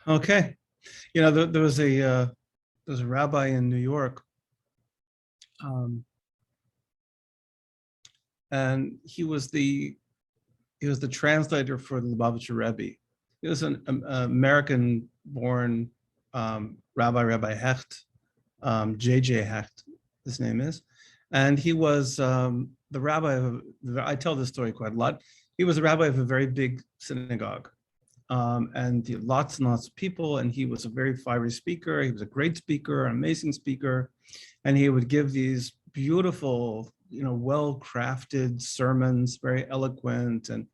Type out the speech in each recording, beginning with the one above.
Okay. There was a rabbi in New York, um, and he was the translator for the Lubavitcher Rebbe. He was an American-born Rabbi Hecht, J.J. Hecht, his name is, and he was the rabbi of. I tell this story quite a lot. He was a rabbi of a very big synagogue, and lots and lots of people. And he was a very fiery speaker. He was a great speaker, an amazing speaker, and he would give these beautiful, well-crafted sermons, very eloquent and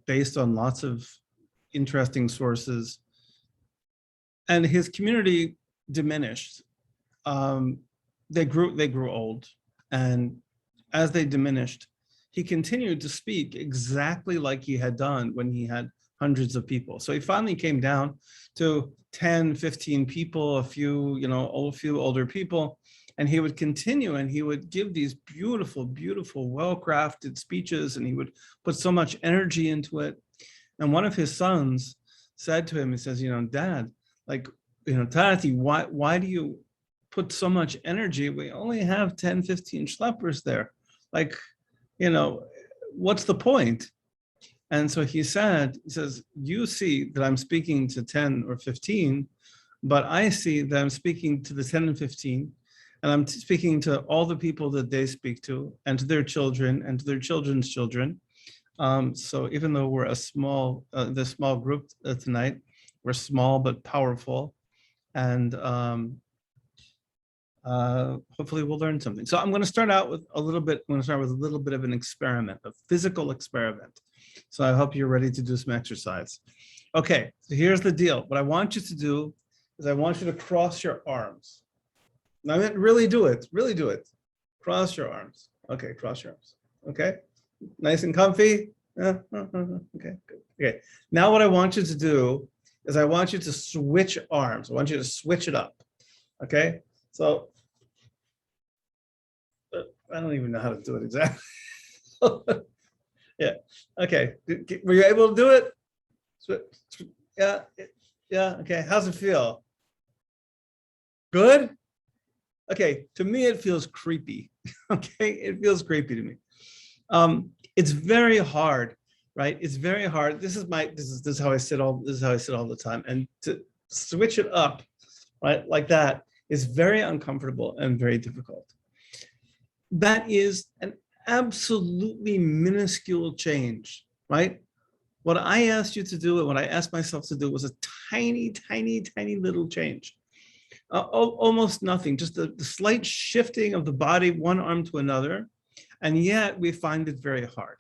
based on lots of interesting sources. And his community diminished. They grew old, and as they diminished, he continued to speak exactly like he had done when he had hundreds of people. So he finally came down to 10, 15 people, a few older people, and he would continue and he would give these beautiful, beautiful, well-crafted speeches, and he would put so much energy into it. And one of his sons said to him, he says, Dad, Tati, why do you put so much energy? We only have 10, 15 schleppers there. What's the point? And so he says, you see that I'm speaking to 10 or 15, but I see that I'm speaking to the 10 and 15, and I'm speaking to all the people that they speak to, and to their children, and to their children's children. So even though we're the small group tonight, we're small but powerful, and hopefully we'll learn something. So I'm going to start out with a little bit of an experiment, a physical experiment. So I hope you're ready to do some exercise. Okay, so here's the deal. What I want you to do is I want you to cross your arms. I mean, really do it. Cross your arms. Okay, cross your arms. Okay, nice and comfy. Okay, good. Okay, now what I want you to do is I want you to switch arms. I want you to switch it up. Okay, so I don't even know how to do it exactly. Yeah. Okay. Were you able to do it? Yeah. Yeah. Okay. How's it feel? Good. Okay. To me, it feels creepy. Okay. It feels creepy to me. It's very hard, right? It's very hard. This is how I sit all the time. And to switch it up, right, like that is very uncomfortable and very difficult. That is an absolutely minuscule change, right? What I asked you to do and what I asked myself to do was a tiny, tiny, tiny little change. Almost nothing, just the slight shifting of the body, one arm to another, and yet we find it very hard.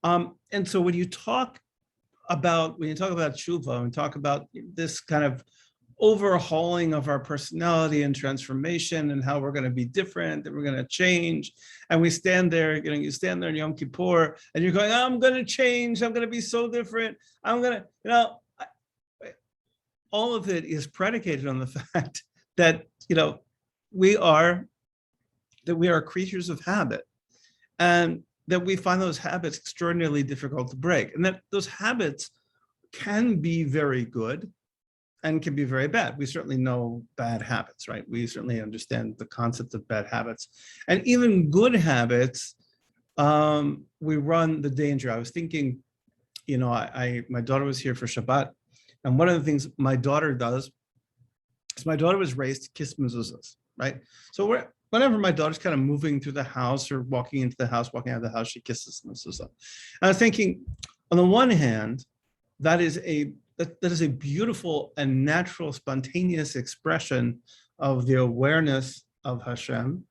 And so when you talk about Chuva, and talk about this kind of overhauling of our personality and transformation and how we're going to be different, that we're going to change. And we stand there, you stand there in Yom Kippur and you're going, I'm going to change. I'm going to be so different. I'm going to, all of it is predicated on the fact that, we are creatures of habit, and that we find those habits extraordinarily difficult to break. And that those habits can be very good and can be very bad. We certainly know bad habits, right? We certainly understand the concept of bad habits. And even good habits, we run the danger. I was thinking, my daughter was here for Shabbat, and one of the things my daughter does is my daughter was raised to kiss mezuzahs, right? So whenever my daughter's kind of moving through the house or walking into the house, walking out of the house, she kisses the mezuzah. And I was thinking, on the one hand, that is a beautiful and natural, spontaneous expression of the awareness of Hashem.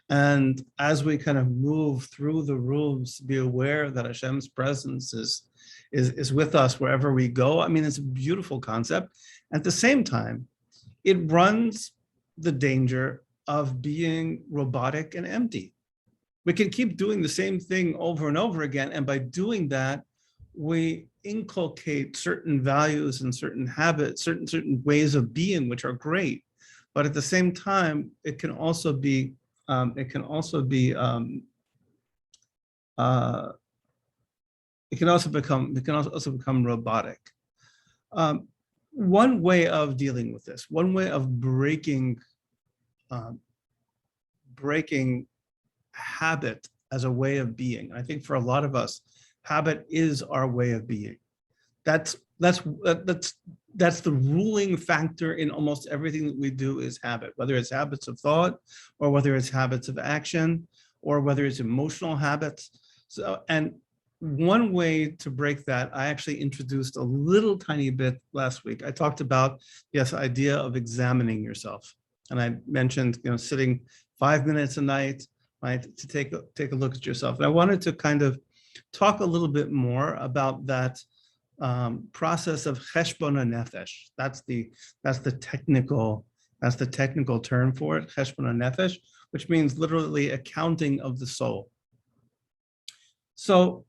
And as we kind of move through the rooms, be aware that Hashem's presence is with us wherever we go. I mean, it's a beautiful concept. At the same time, it runs the danger of being robotic and empty. We can keep doing the same thing over and over again. And by doing that, we inculcate certain values and certain habits, certain ways of being, which are great. But at the same time, it can also become robotic. one way of dealing with this, one way of breaking habit as a way of being. I think for a lot of us, habit is our way of being. That's the ruling factor in almost everything that we do is habit, whether it's habits of thought or whether it's habits of action or whether it's emotional habits. So, and one way to break that, I actually introduced a little tiny bit last week. I talked about this idea of examining yourself. And I mentioned, sitting 5 minutes a night, right, to take a look at yourself. And I wanted to kind of talk a little bit more about that process of cheshbon nefesh. That's the technical term for it, cheshbon nefesh, which means literally accounting of the soul. So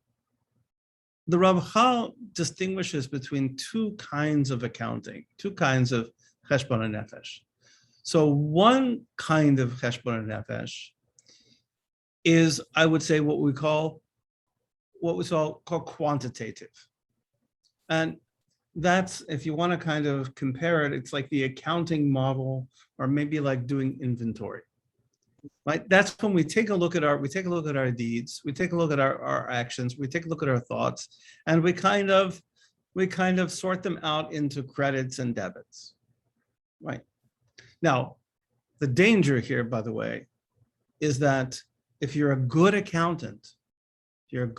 the Ramchal distinguishes between two kinds of accounting, two kinds of cheshbon nefesh. So one kind of cheshbon nefesh is, I would say, what we call quantitative. And that's, if you want to kind of compare it, it's like the accounting model, or maybe like doing inventory. Right? That's when we take a look at our deeds, we take a look at our actions, we take a look at our thoughts, and we kind of sort them out into credits and debits. Right? Now, the danger here, by the way, is that if you're a good accountant, you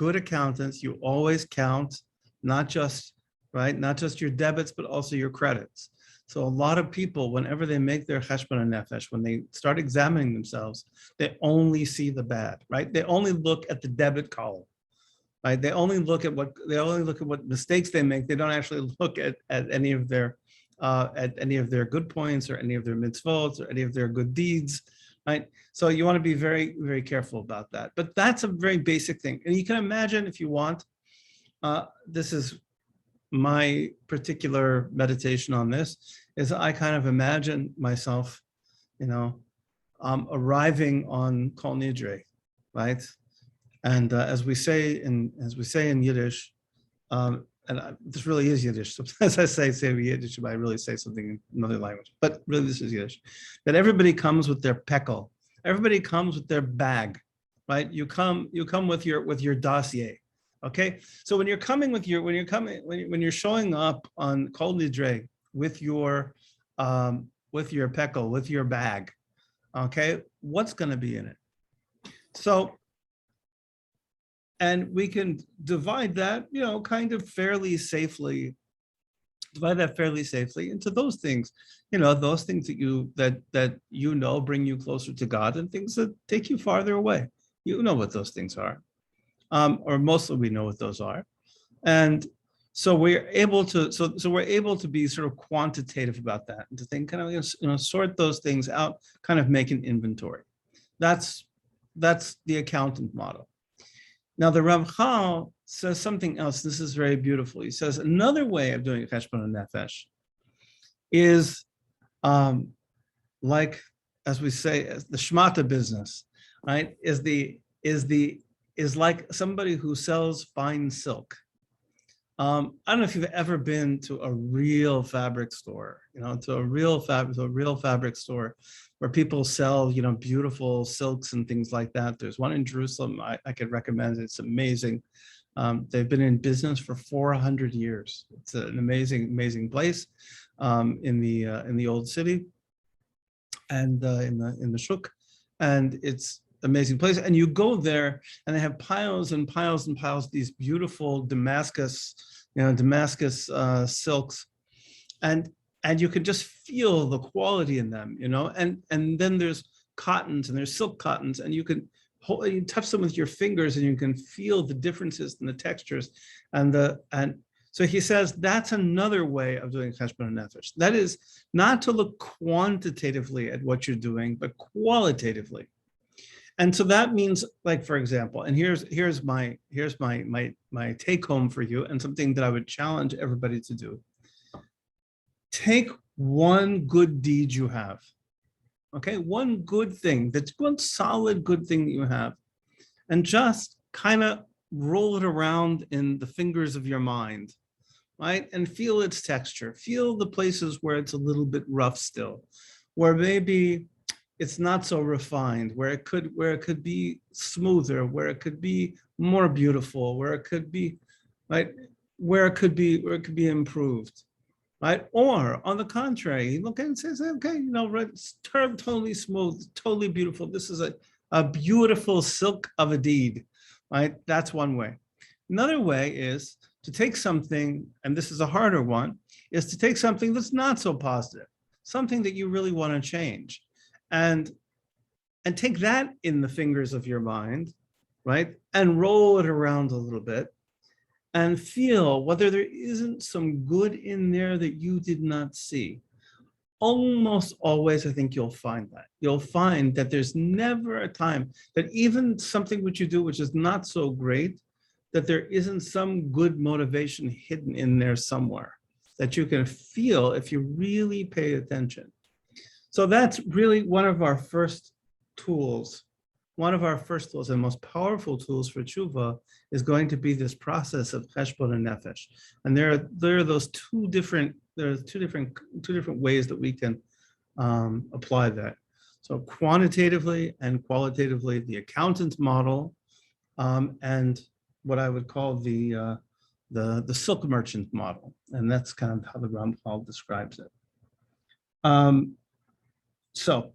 always count not just your debits, but also your credits. So a lot of people, whenever they make their cheshbon nefesh, when they start examining themselves, they only see the bad, right? They only look at the debit column, right? They only look at what mistakes they make. They don't actually look at any of their good points or any of their mitzvot or any of their good deeds, right? So you want to be very, very careful about that. But that's a very basic thing. And you can imagine, if you want, this is my particular meditation on this, is I kind of imagine myself, arriving on Kol Nidre, right? And as we say in Yiddish, and this really is Yiddish. Sometimes I say Yiddish, but I really say something in another language. But really, this is Yiddish. That everybody comes with their pekel. Everybody comes with their bag, right? You come with your dossier. Okay, so when you're showing up on Kol Nidre with your pekel, with your bag, okay, what's going to be in it? So, and we can divide that, kind of fairly safely into those things, those things that bring you closer to God, and things that take you farther away. You know what those things are. Or mostly we know what those are, and so we're able to be sort of quantitative about that, and to think, kind of sort those things out, kind of make an inventory. That's the accountant model. Now the Ramchal says something else. This is very beautiful. He says another way of doing cheshbon nefesh is like, as we say, as the shmata business, right? Is like somebody who sells fine silk. I don't know if you've ever been to a real fabric store, to a real fabric store where people sell, beautiful silks and things like that. There's one in Jerusalem I could recommend. It's amazing. They've been in business for 400 years. It's an amazing place in the old city and in the shuk, and it's amazing place. And you go there and they have piles and piles and piles of these beautiful Damascus silks, and you can just feel the quality in them, and then there's cottons, and there's silk cottons, and you touch them with your fingers and you can feel the differences in the textures, and so he says that's another way of doing cheshbon nefesh. That is not to look quantitatively at what you're doing, but qualitatively. And so that means, like, for example, and here's my take home for you, and something that I would challenge everybody to do. Take one good deed you have, okay? One good thing, that's one solid good thing that you have, and just kind of roll it around in the fingers of your mind, right? And feel its texture. Feel the places where it's a little bit rough still, where maybe it's not so refined, where it could be smoother, where it could be more beautiful, where it could be, right, where it could be improved, right? Or on the contrary, you look at it and says, okay, right, it's totally smooth, totally beautiful. This is a beautiful silk of a deed, right? That's one way. Another way is to take something, and this is a harder one, is to take something that's not so positive, something that you really want to change, and take that in the fingers of your mind, right? And roll it around a little bit and feel whether there isn't some good in there that you did not see. Almost always, I think you'll find that. You'll find that there's never a time that even something which you do, which is not so great, that there isn't some good motivation hidden in there somewhere that you can feel if you really pay attention. So that's really one of our first tools. One of our first tools and most powerful tools for tshuva is going to be this process of cheshbon and nefesh. And there are those two different ways that we can apply that. So quantitatively and qualitatively, the accountant's model, and what I would call the silk merchant model, and that's kind of how the Ramchal describes it. So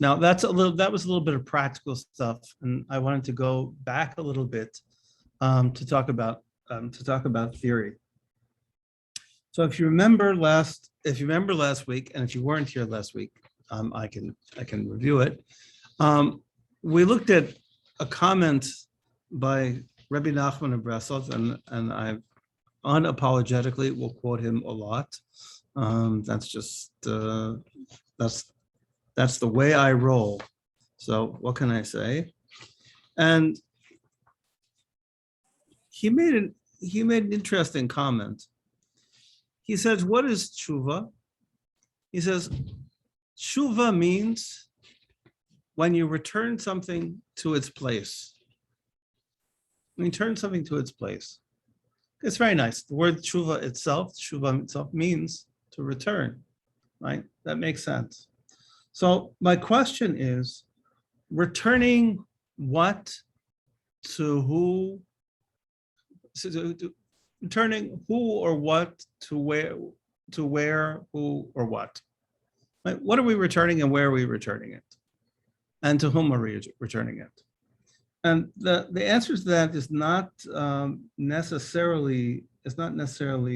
now that was a little bit of practical stuff, and I wanted to go back a little bit to talk about theory. So if you remember last week, and if you weren't here last week, I can review it. We looked at a comment by Rabbi Nachman of Breslov, and I unapologetically will quote him a lot. That's just that's the way I roll. So what can I say? And he made an interesting comment. He says, "What is tshuva?" He says, "Tshuva means when you return something to its place. When you turn something to its place." It's very nice. The word tshuva itself means to return, right? That makes sense. So my question is, returning what to who? Returning who or what to where, who or what? Right? What are we returning and where are we returning it? And to whom are we returning it? And the answer to that is not necessarily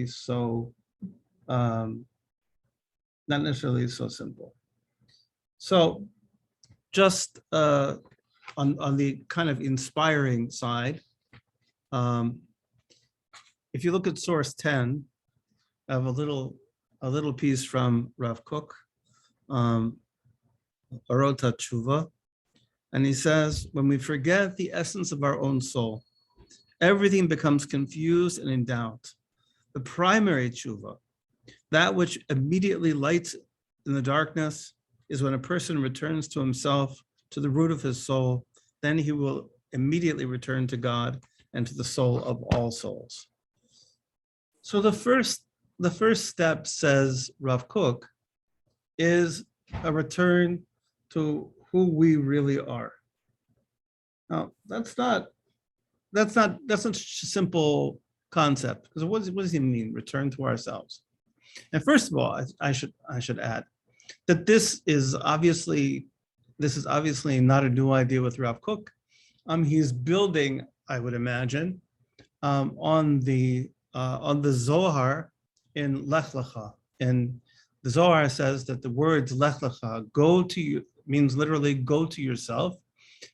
so simple. So just on the kind of inspiring side, if you look at source 10, I have a little piece from Rav Kook, Orota Tshuva, and he says, when we forget the essence of our own soul, everything becomes confused and in doubt. The primary tshuva, that which immediately lights in the darkness, is when a person returns to himself, to the root of his soul, then he will immediately return to God and to the soul of all souls. So the first step, says Rav Kook, is a return to who we really are. Now, that's not such a simple concept, because what does he mean, return to ourselves? And first of all, I should add that this is obviously not a new idea with Rav Kook. He's building, I would imagine, on the Zohar in Lech Lecha. And the Zohar says that the words Lech Lecha, go to you, means literally go to yourself,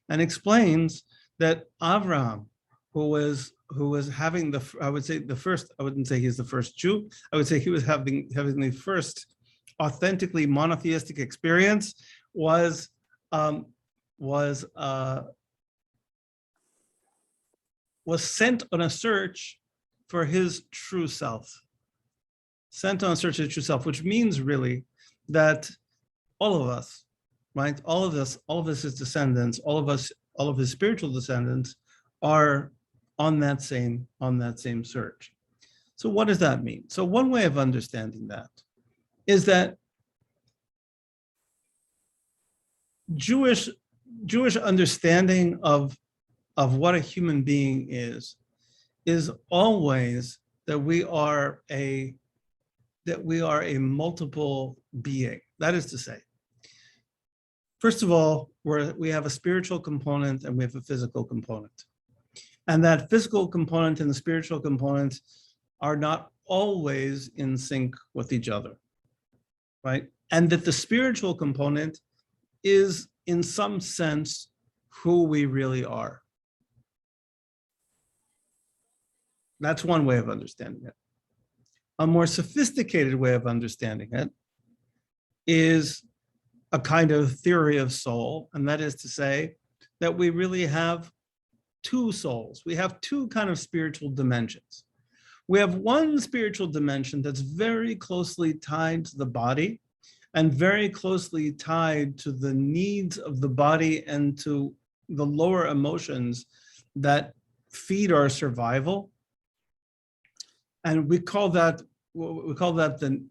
and explains that Avram, who was having I wouldn't say he's the first Jew, I would say he was having the first authentically monotheistic experience, was sent on a search for his true self. Sent on a search for his true self, which means really that all of us, right? All of us, his descendants, all of his spiritual descendants, are on that same search. So what does that mean? So one way of understanding that is that Jewish understanding of what a human being is always that we are a multiple being. That is to say, first of all, we have a spiritual component and we have a physical component. And that physical component and the spiritual component are not always in sync with each other, right? And that the spiritual component is, in some sense, who we really are. That's one way of understanding it. A more sophisticated way of understanding it is a kind of theory of soul, and that is to say that we really have two souls. We have two kind of spiritual dimensions. We have one spiritual dimension that's very closely tied to the body and very closely tied to the needs of the body and to the lower emotions that feed our survival. And we call that the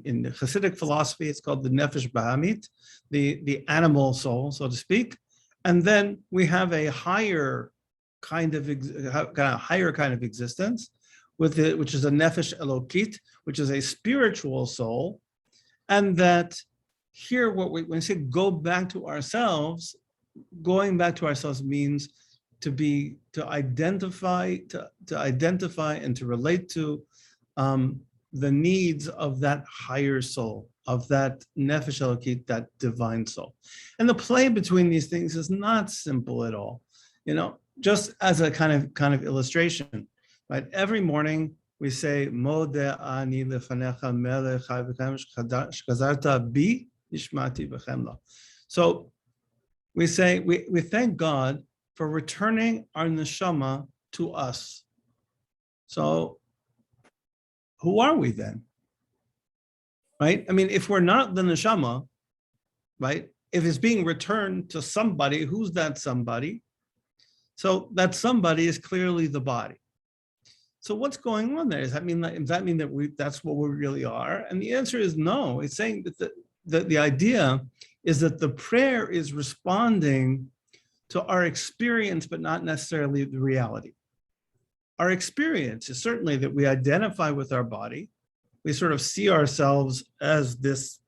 in the Hasidic philosophy, it's called the Nephesh Bahamit, the animal soul, so to speak. And then we have a higher kind of existence which is a Nephesh Elokit, which is a spiritual soul. And that here, when we say go back to ourselves, going back to ourselves means to identify and to relate to the needs of that higher soul, of that Nefesh Elokit, that divine soul. And the play between these things is not simple at all. Just as a kind of illustration, right? Every morning we say, Modeh ani lefanecha melech chai v'kayim shechazarta bi nishmati b'chemla. So we say, we thank God for returning our neshama to us. So who are we then? Right? I mean, if we're not the neshama, right? If it's being returned to somebody, who's that somebody? So that somebody is clearly the body. So what's going on there? Does that mean that that's what we really are? And the answer is no. It's saying that the idea is that the prayer is responding to our experience, but not necessarily the reality. Our experience is certainly that we identify with our body. We sort of see ourselves as this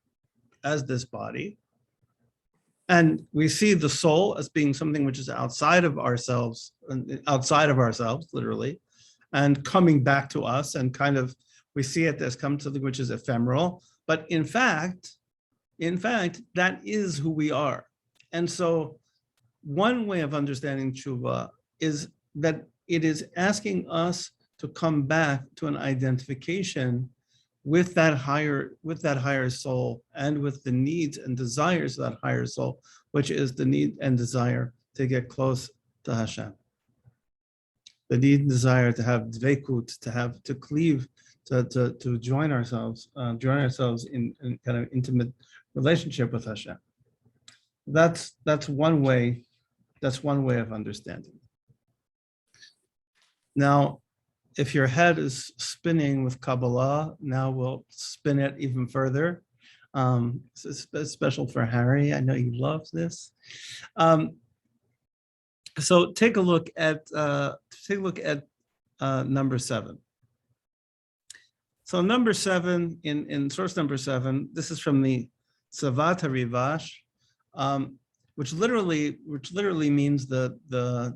body. And we see the soul as being something which is outside of ourselves, literally, and coming back to us, and kind of, we see it as something which is ephemeral. But in fact, that is who we are. And so one way of understanding tshuva is that it is asking us to come back to an identification with that higher soul and with the needs and desires of that higher soul, which is the need and desire to get close to Hashem. The need and desire to have dveikut, to cleave, to join ourselves in kind of intimate relationship with Hashem. That's one way of understanding. Now, if your head is spinning with Kabbalah, now we'll spin it even further. It's special for Harry. I know he loves this. So take a look at number 7. So number 7 in source number 7. This is from the Savat HaRivash, which literally means the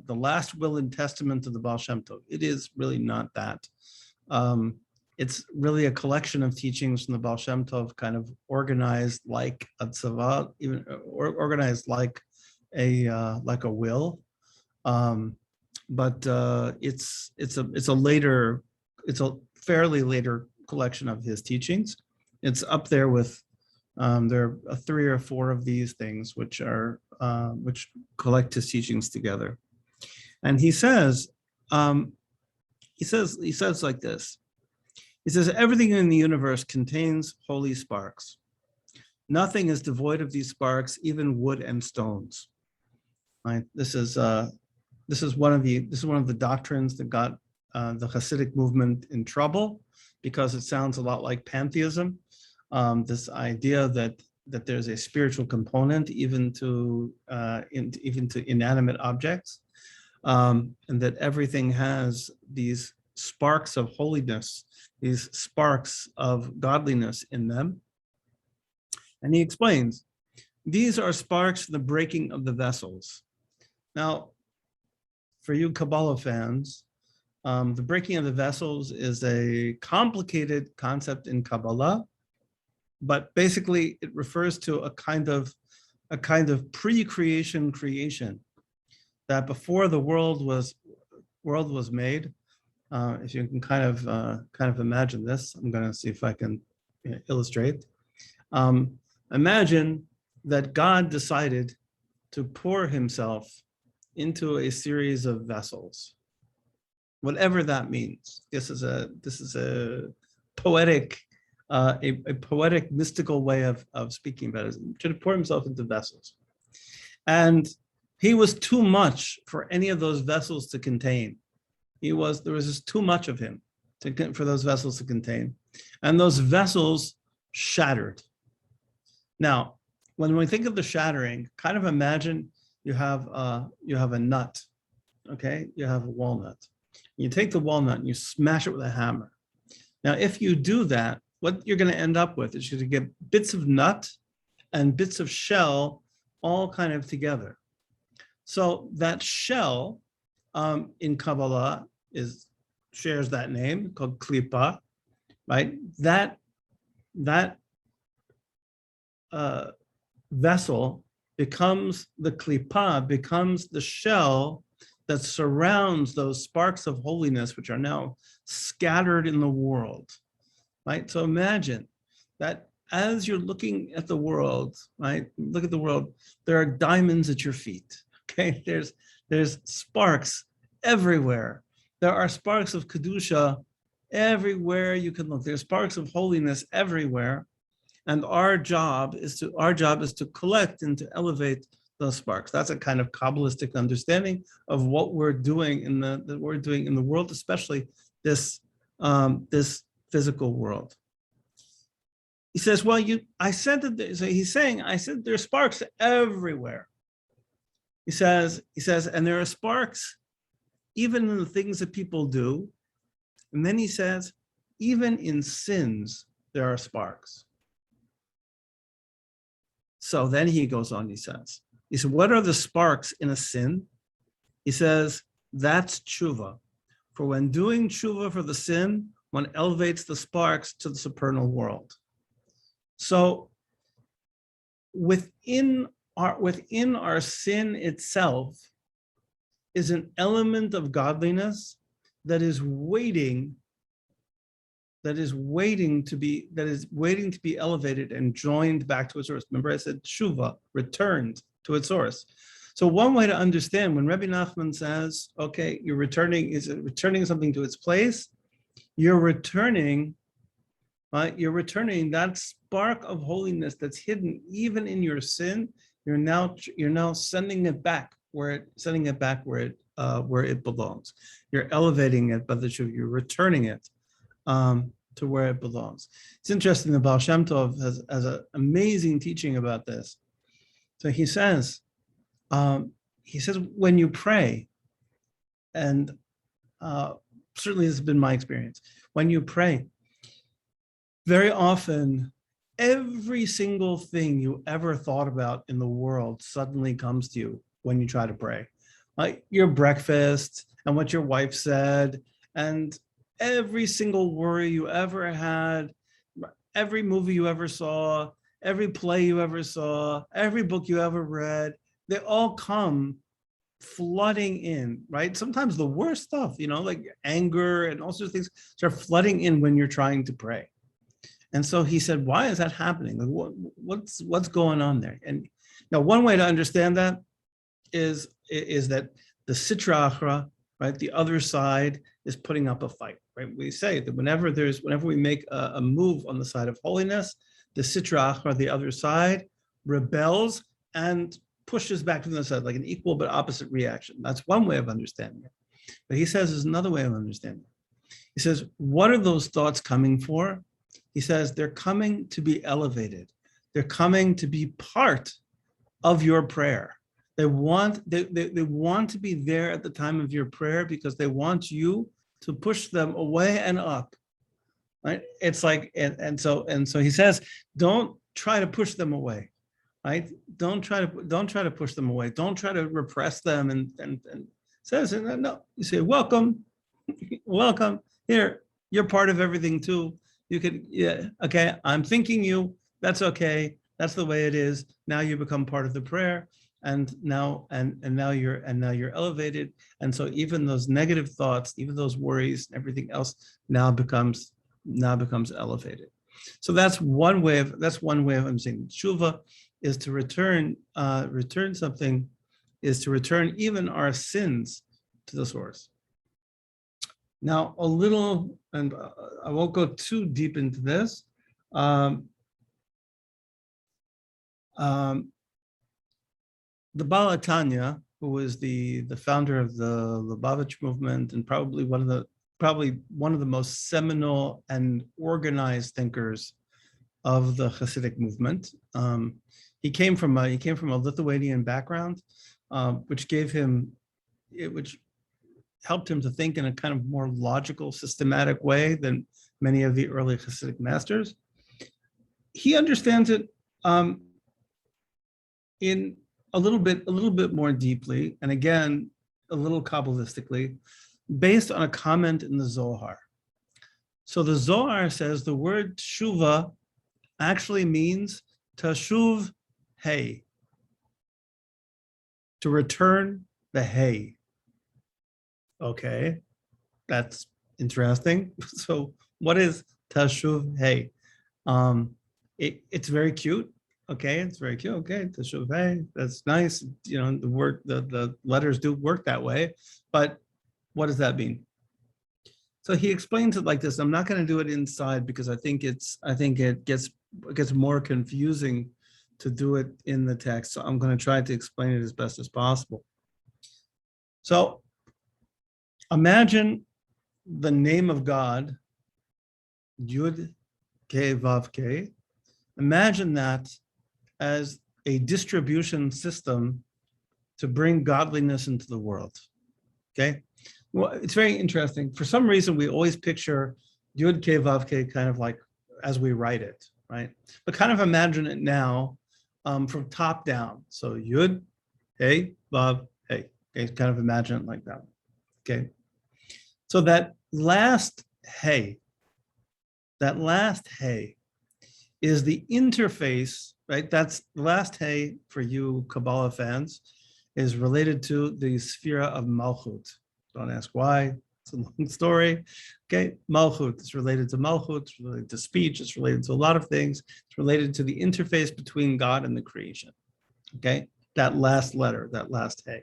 last will and testament of the Baal Shem Tov. It is really not that. It's really a collection of teachings from the Baal Shem Tov, kind of organized like a tzava, even organized like a will. But it's a fairly later collection of his teachings. It's up there with there are 3 or 4 of these things which collect his teachings together. And he says like this. He says, everything in the universe contains holy sparks. Nothing is devoid of these sparks, even wood and stones. Right? This is one of the doctrines that got the Hasidic movement in trouble because it sounds a lot like pantheism. This idea that there's a spiritual component even to inanimate objects, and that everything has these sparks of holiness, these sparks of godliness in them. And he explains, these are sparks in the breaking of the vessels. Now, for you Kabbalah fans, the breaking of the vessels is a complicated concept in Kabbalah, but basically it refers to a kind of pre-creation creation, that before the world was made. If you can kind of imagine this, I'm going to see if I can illustrate. Imagine that God decided to pour himself into a series of vessels, whatever that means. This is a poetic, a poetic, mystical way of speaking about it. To pour himself into vessels, and he was too much for any of those vessels to contain. There was just too much of him for those vessels to contain, and those vessels shattered. Now, when we think of the shattering, kind of imagine you have a nut, okay? You have a walnut. You take the walnut and you smash it with a hammer. Now, if you do that, what you're going to end up with is you're going to get bits of nut and bits of shell all kind of together. So that shell in Kabbalah shares that name, called klipa, right? That vessel becomes the klipa, becomes the shell that surrounds those sparks of holiness, which are now scattered in the world, right? So imagine that as you're looking at the world, right? Look at the world, there are diamonds at your feet, okay? There's sparks everywhere. There are sparks of Kedusha everywhere you can look. There's sparks of holiness everywhere. And our job is to collect and to elevate those sparks. That's a kind of Kabbalistic understanding of what we're doing in the world, especially this physical world. He says, well, I said that. So he's saying, I said there's sparks everywhere. He says, and there are sparks even in the things that people do. And then he says, even in sins, there are sparks. So then he goes on, he says, what are the sparks in a sin? He says, that's Chuva. For when doing Chuva for the sin, one elevates the sparks to the supernal world. So within our sin itself is an element of godliness that is waiting to be elevated and joined back to its source. Remember, I said Chuva, returned to its source. So one way to understand when Rabbi Nachman says, okay, you're returning something to its place, you're returning that spark of holiness that's hidden even in your sin. You're now sending it back where it belongs. You're elevating it, but you're returning it to where it belongs. It's interesting, the Baal Shem Tov has an amazing teaching about this. So he says when you pray, and certainly this has been my experience, when you pray, very often every single thing you ever thought about in the world suddenly comes to you when you try to pray. Like your breakfast and what your wife said, and every single worry you ever had, every movie you ever saw, every play you ever saw, every book you ever read, they all come flooding in, right? Sometimes the worst stuff, like anger and all sorts of things start flooding in when you're trying to pray. And so he said, why is that happening? Like, what's going on there? And now one way to understand that is that the Sitra Achra, right, the other side is putting up a fight, right? We say that whenever we make a move on the side of holiness, the Sitra Achra, the other side, rebels and pushes back to the other side, like an equal but opposite reaction. That's one way of understanding it. But he says there's another way of understanding. He says, what are those thoughts coming for? He says they're coming to be elevated. They're coming to be part of your prayer. They want to be there at the time of your prayer because they want you to push them away and up. Right? It's like, and so he says, don't try to push them away. Right? Don't try to push them away. Don't try to repress them and says, no, you say, welcome, welcome. Here, you're part of everything too. You could, yeah, okay, I'm thinking you, that's okay. That's the way it is. Now you become part of the prayer, and now you're elevated. And so even those negative thoughts, even those worries, and everything else now becomes elevated. So that's one way of understanding. Tshuva is to return something, is to return even our sins to the source. Now, a little, and I won't go too deep into this. The Baal HaTanya, who was the founder of the Lubavitch movement and probably one of the most seminal and organized thinkers of the Hasidic movement. He came from a Lithuanian background, which helped him to think in a kind of more logical, systematic way than many of the early Hasidic masters. He understands it in a little bit more deeply, and again, a little Kabbalistically, based on a comment in the Zohar. So the Zohar says the word Tshuva actually means tashuv hey, to return the hay. Okay, that's interesting. So what is tashuv hey? It's very cute. Okay, it's very cute. Okay, tashuv hey, that's nice. You know, the letters do work that way, but what does that mean? So he explains it like this. I'm not going to do it inside because I think it gets more confusing to do it in the text. So I'm going to try to explain it as best as possible. So imagine the name of God, Yud Ke Vav Ke. Imagine that as a distribution system to bring godliness into the world. Okay. Well, it's very interesting. For some reason, we always picture Yud Ke Vav Ke kind of like as we write it, right? But kind of imagine it now from top down. So Yud, Hey, Vav, Hey. Okay, kind of imagine it like that. Okay. So that last Hey is the interface, right? That's the last Hey for you Kabbalah fans is related to the sphere of Malchut. Don't ask why, it's a long story. Okay, Malchut is related to Malchut, it's related to speech, it's related to a lot of things. It's related to the interface between God and the creation. Okay, that last letter, that last Hey.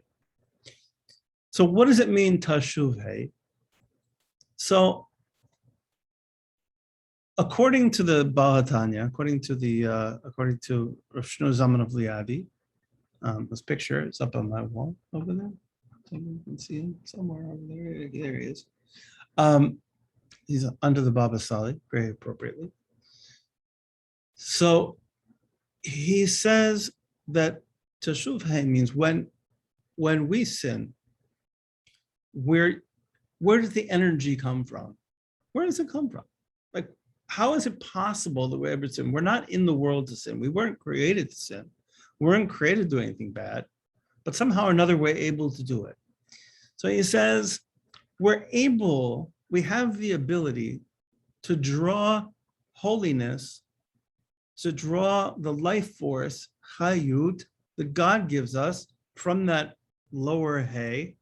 So what does it mean, Tashuv Hey? So according to the Baal HaTanya, according to Rav Shlomo Zalman of Liadi, this picture is up on my wall over there. Someone can see him somewhere over there. There he is. He's under the Baba Sali, very appropriately. So he says that Tashuv Hey means when we sin, where does the energy come from? Where does it come from? Like, how is it possible that we ever sin? We're not in the world to sin. We weren't created to sin. We weren't created to do anything bad, but somehow or another we're able to do it. So he says, we have the ability to draw holiness, to draw the life force, chayut, that God gives us from that lower Hey.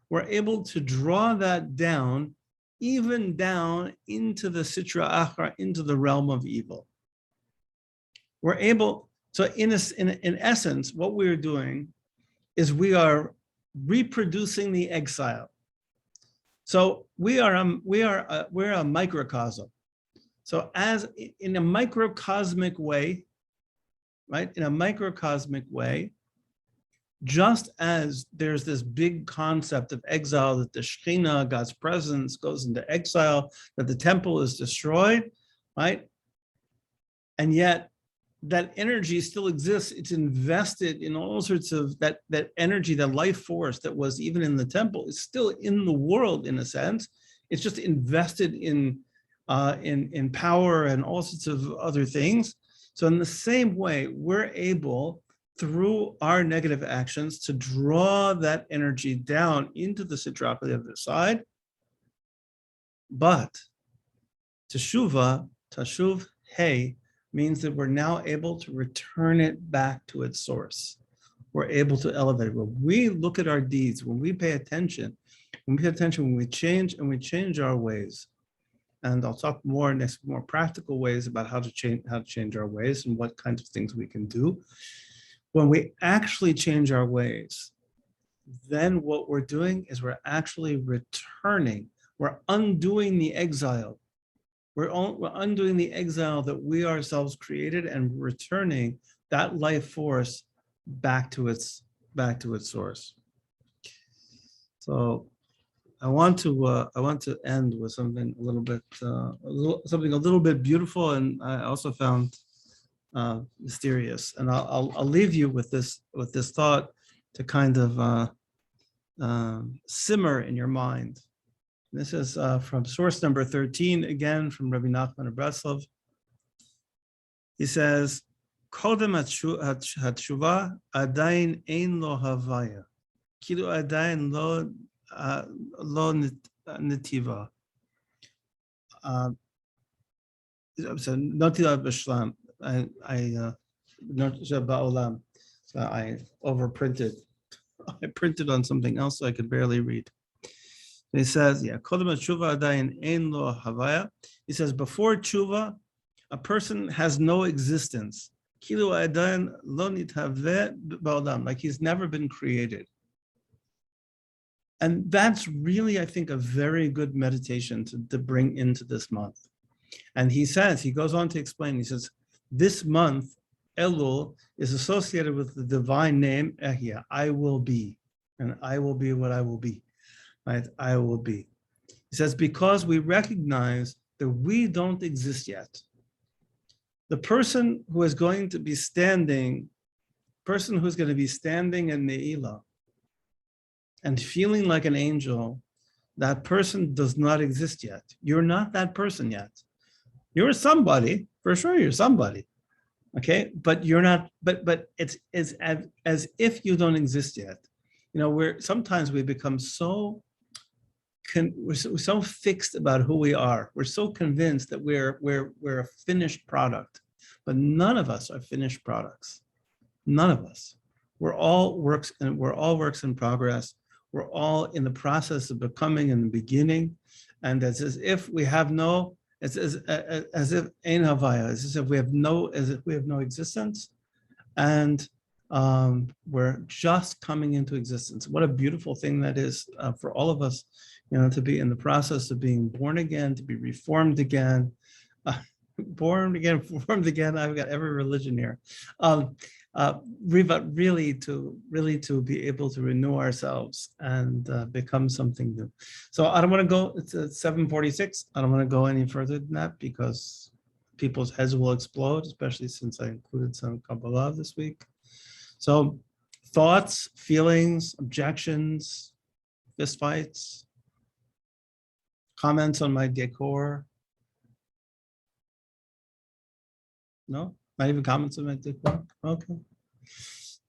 We're able to draw that down, even down into the Sitra Achra, into the realm of evil. We're able, so in essence, what we're doing is we are reproducing the exile. So we're a microcosm. So as in a microcosmic way, right? In a microcosmic way, just as there's this big concept of exile, that the Shekhinah, God's presence, goes into exile, that the temple is destroyed, right? And yet that energy still exists. It's invested in all sorts of that energy, that life force that was even in the temple is still in the world in a sense. It's just invested in power and all sorts of other things. So in the same way, we're able, through our negative actions, to draw that energy down into the Sitra on the other side. But teshuva, tashuv, hey, means that we're now able to return it back to its source. We're able to elevate it. When we look at our deeds, when we pay attention, when we change and we change our ways. And I'll talk more next, more practical ways about how to change our ways and what kinds of things we can do. When we actually change our ways, then what we're doing is we're actually returning. We're undoing the exile. We're undoing the exile that we ourselves created and returning that life force back to its source. So I want to end with something a little bit beautiful, and I also found mysterious. And I'll leave you with this thought to kind of simmer in your mind. This is from source number 13, again from Rabbi Nachman of Breslov. He says, "Kodem hatshuva adayin ein lo havaya, kilu adayin lo netiva." So notila b'shlam. I ba'olam. So I overprinted. I printed on something else so I could barely read. He says, yeah, he says, before tshuva, a person has no existence. Like he's never been created. And that's really, I think, a very good meditation to bring into this month. And he goes on to explain, he says, this month, Elul is associated with the divine name, Ehya, I will be, and I will be what I will be. Right? I will be. He says, because we recognize that we don't exist yet. The person who is going to be standing in Ne'ilah and feeling like an angel, that person does not exist yet. You're not that person yet. You're somebody, for sure you're somebody. Okay, but you're not, but it's as if you don't exist yet. You know, sometimes we become we're so fixed about who we are. We're so convinced that we're a finished product, but none of us are finished products. None of us. We're all works in progress. We're all in the process of becoming in the beginning, and it's as if we have no. It's as if ein havaya, as if we have no existence, and we're just coming into existence. What a beautiful thing that is for all of us, you know, to be in the process of being born again, to be reformed again, born again, formed again. I've got every religion here. Really to be able to renew ourselves and become something new. So I don't want to go. It's 7:46. I don't want to go any further than that because people's heads will explode, especially since I included some Kabbalah this week. So thoughts, feelings, objections, fistfights, comments on my decor. No, not even comments on my decor. Okay.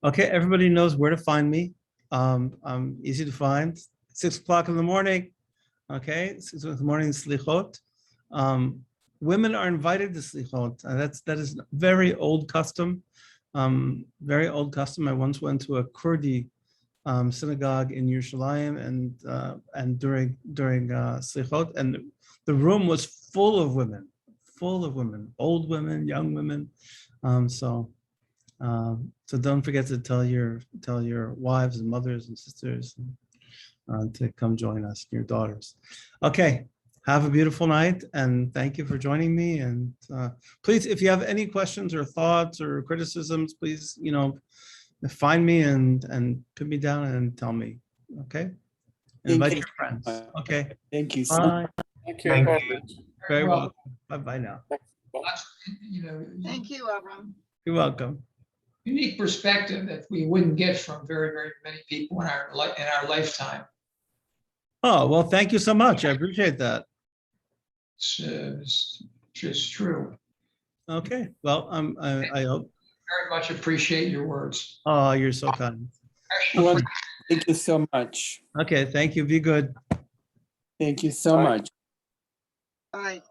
Okay, everybody knows where to find me. I'm easy to find. 6 o'clock in the morning. Okay, 6 o'clock in the morning, slichot. Women are invited to slichot. That is very old custom. Very old custom. I once went to a Kurdi synagogue in Yerushalayim, and during slichot, and the room was full of women, old women, young women. So don't forget to tell your wives and mothers and sisters to come join us, your daughters. Okay. Have a beautiful night, and thank you for joining me. And please, if you have any questions or thoughts or criticisms, please, find me and put me down and tell me. Okay. Invite you your friends. so much. Okay. Thank you so much. Bye. Thank you. Thank Well, you. Very well, welcome. Bye now. that's, you know, Thank you, Avram. You're welcome. unique perspective that we wouldn't get from very, very many people in our lifetime. Oh, well, thank you so much. I appreciate that. It's just true. Okay. Well, I hope. Very much appreciate your words. Oh, you're so kind. Well, thank you so much. Okay. Thank you. Be good. Thank you so Bye. much. Bye.